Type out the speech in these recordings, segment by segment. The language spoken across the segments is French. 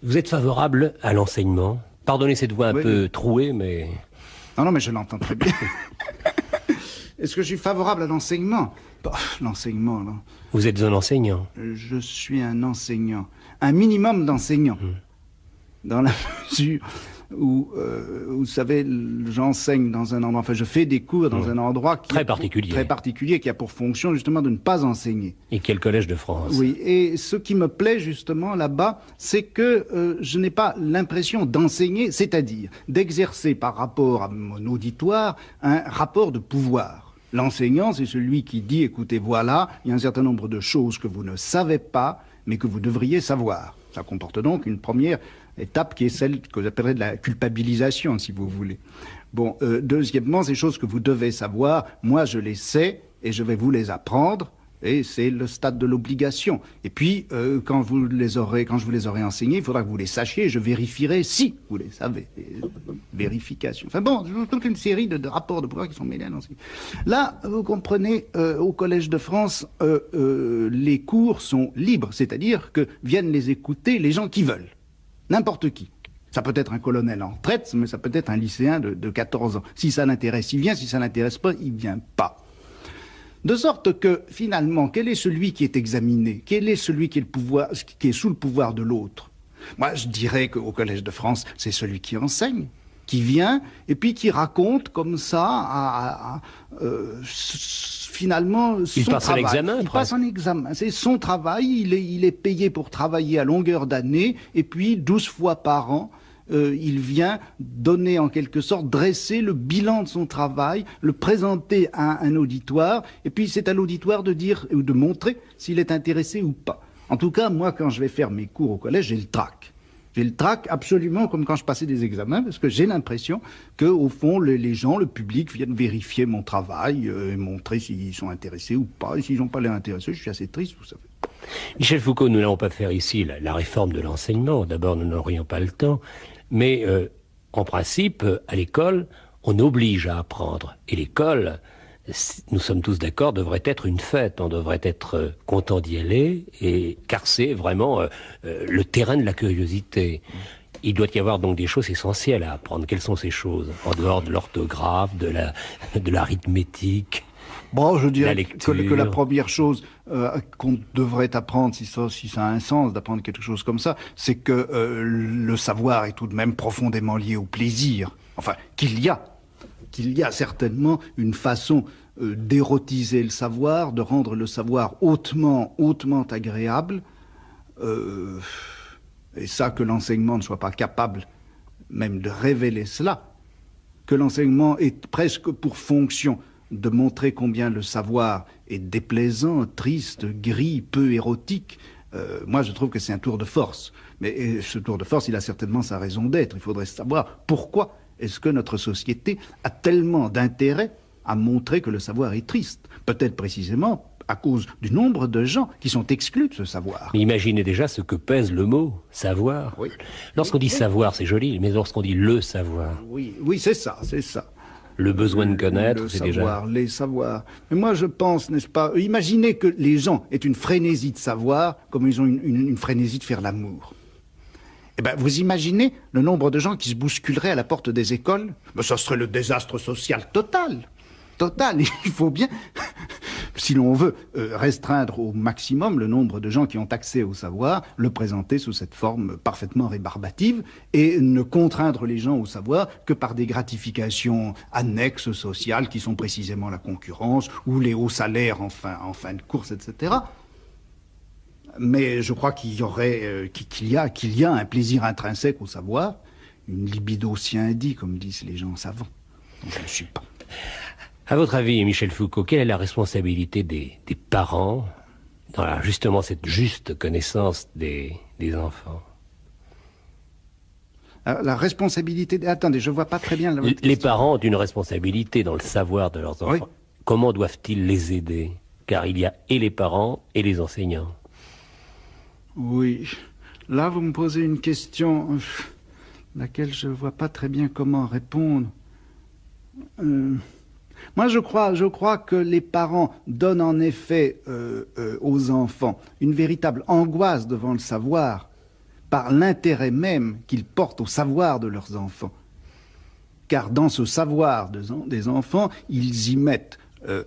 Vous êtes favorable à l'enseignement? Pardonnez cette voix un Oui, peu oui. trouée, mais... Non, non, mais je l'entends très bien. Est-ce que je suis favorable à l'enseignement? Bah, l'enseignement, non. Vous êtes un enseignant. Je suis un enseignant. Un minimum d'enseignant. Dans la mesure où, vous savez, j'enseigne dans un endroit, enfin, je fais des cours dans un endroit qui Très particulier. très particulier, qui a pour fonction justement de ne pas enseigner. Et quel collège de France? Oui, et ce qui me plaît justement là-bas, c'est que je n'ai pas l'impression d'enseigner, c'est-à-dire d'exercer par rapport à mon auditoire un rapport de pouvoir. L'enseignant, c'est celui qui dit, écoutez, voilà, il y a un certain nombre de choses que vous ne savez pas, mais que vous devriez savoir. Ça comporte donc une première étape qui est celle que j'appellerais de la culpabilisation, si vous voulez. Bon, deuxièmement, ces choses que vous devez savoir, moi je les sais et je vais vous les apprendre. Et c'est le stade de l'obligation. Et puis, quand je vous les aurai enseignés, il faudra que vous les sachiez et je vérifierai si vous les savez. Vérification. Enfin bon, toute une série de rapports de pouvoir qui sont mêlés à l'enseignement. Là, vous comprenez, au Collège de France, les cours sont libres, c'est-à-dire que viennent les écouter les gens qui veulent. N'importe qui. Ça peut être un colonel en retraite, mais ça peut être un lycéen de 14 ans. Si ça l'intéresse, il vient. Si ça l'intéresse pas, il vient pas. De sorte que, finalement, quel est celui qui est examiné? Quel est celui qui est sous le pouvoir de l'autre? Moi, je dirais qu'au Collège de France, c'est celui qui enseigne, qui vient, et puis qui raconte comme ça, finalement, son Il passe travail. un examen, Il passe un examen. C'est son travail, il est payé pour travailler à longueur d'année, et puis 12 fois par an, il vient donner en quelque sorte, dresser le bilan de son travail, le présenter à un auditoire, et puis c'est à l'auditoire de dire ou de montrer s'il est intéressé ou pas. En tout cas, moi, quand je vais faire mes cours au collège, j'ai le trac. J'ai le trac absolument comme quand je passais des examens, parce que j'ai l'impression que, au fond, les gens, le public viennent vérifier mon travail et montrer s'ils sont intéressés ou pas. Et s'ils n'ont pas l'air intéressés, je suis assez triste, vous savez. Michel Foucault, nous n'allons pas faire ici la réforme de l'enseignement. D'abord, nous n'aurions pas le temps. Mais en principe, à l'école, on oblige à apprendre. Et l'école, nous sommes tous d'accord, devrait être une fête. On devrait être content d'y aller, car c'est vraiment le terrain de la curiosité. Il doit y avoir donc des choses essentielles à apprendre. Quelles sont ces choses? En dehors de l'orthographe, de l'arithmétique. Bon, je dirais que la première chose qu'on devrait apprendre, si ça a un sens d'apprendre quelque chose comme ça, c'est que le savoir est tout de même profondément lié au plaisir. Enfin, qu'il y a certainement une façon d'érotiser le savoir, de rendre le savoir hautement agréable, et ça, que l'enseignement ne soit pas capable même de révéler cela, que l'enseignement ait presque pour fonction de montrer combien le savoir est déplaisant, triste, gris, peu érotique. Moi, je trouve que c'est un tour de force. Mais ce tour de force, il a certainement sa raison d'être. Il faudrait savoir pourquoi est-ce que notre société a tellement d'intérêt à montrer que le savoir est triste. Peut-être précisément à cause du nombre de gens qui sont exclus de ce savoir. Mais imaginez déjà ce que pèse le mot « savoir ». Oui. Lorsqu'on dit « savoir », c'est joli, mais lorsqu'on dit « le savoir ». Oui, c'est ça. Le besoin de connaître, c'est déjà... Les savoirs. Mais moi, je pense, n'est-ce pas, imaginez que les gens aient une frénésie de savoir, comme ils ont une frénésie de faire l'amour. Eh bien, vous imaginez le nombre de gens qui se bousculeraient à la porte des écoles? Ben, ça serait le désastre social total. Il faut bien, si l'on veut restreindre au maximum le nombre de gens qui ont accès au savoir, le présenter sous cette forme parfaitement rébarbative et ne contraindre les gens au savoir que par des gratifications annexes sociales qui sont précisément la concurrence ou les hauts salaires en fin de course, etc. Mais je crois qu'il y a un plaisir intrinsèque au savoir, une libido sciendie, comme disent les gens savants. Donc je ne suis pas. À votre avis, Michel Foucault, quelle est la responsabilité des parents dans justement cette juste connaissance des enfants? Alors, la responsabilité... Attendez, je ne vois pas très bien... Les parents ont une responsabilité dans le savoir de leurs enfants. Oui. Comment doivent-ils les aider? Car il y a et les parents et les enseignants. Oui. Là, vous me posez une question laquelle je ne vois pas très bien comment répondre. Moi, je crois que les parents donnent en effet aux enfants une véritable angoisse devant le savoir, par l'intérêt même qu'ils portent au savoir de leurs enfants. Car dans ce savoir des enfants, ils y mettent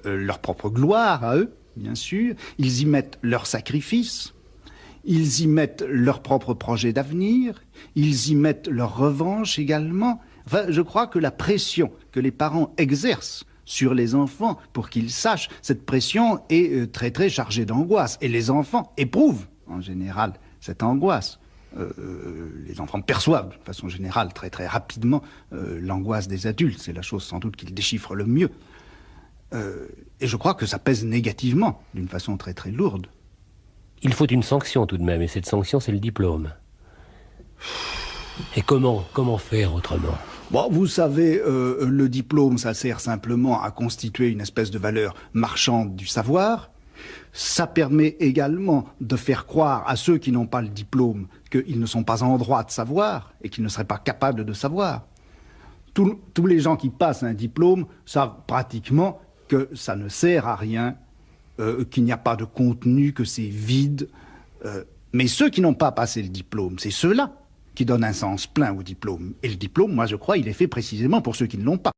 leur propre gloire à eux, bien sûr, ils y mettent leur sacrifice, ils y mettent leur propre projet d'avenir, ils y mettent leur revanche également. Enfin, je crois que la pression que les parents exercent sur les enfants pour qu'ils sachent, cette pression est très très chargée d'angoisse. Et les enfants éprouvent en général cette angoisse. Les enfants perçoivent de façon générale très très rapidement l'angoisse des adultes. C'est la chose sans doute qu'ils déchiffrent le mieux. Et je crois que ça pèse négativement d'une façon très très lourde. Il faut une sanction tout de même, et cette sanction c'est le diplôme. Et comment faire autrement? Bon, vous savez, le diplôme, ça sert simplement à constituer une espèce de valeur marchande du savoir. Ça permet également de faire croire à ceux qui n'ont pas le diplôme qu'ils ne sont pas en droit de savoir et qu'ils ne seraient pas capables de savoir. Tous les gens qui passent un diplôme savent pratiquement que ça ne sert à rien, qu'il n'y a pas de contenu, que c'est vide. Mais ceux qui n'ont pas passé le diplôme, c'est ceux-là qui donnent un sens plein au diplôme. Et le diplôme, moi je crois, il est fait précisément pour ceux qui ne l'ont pas.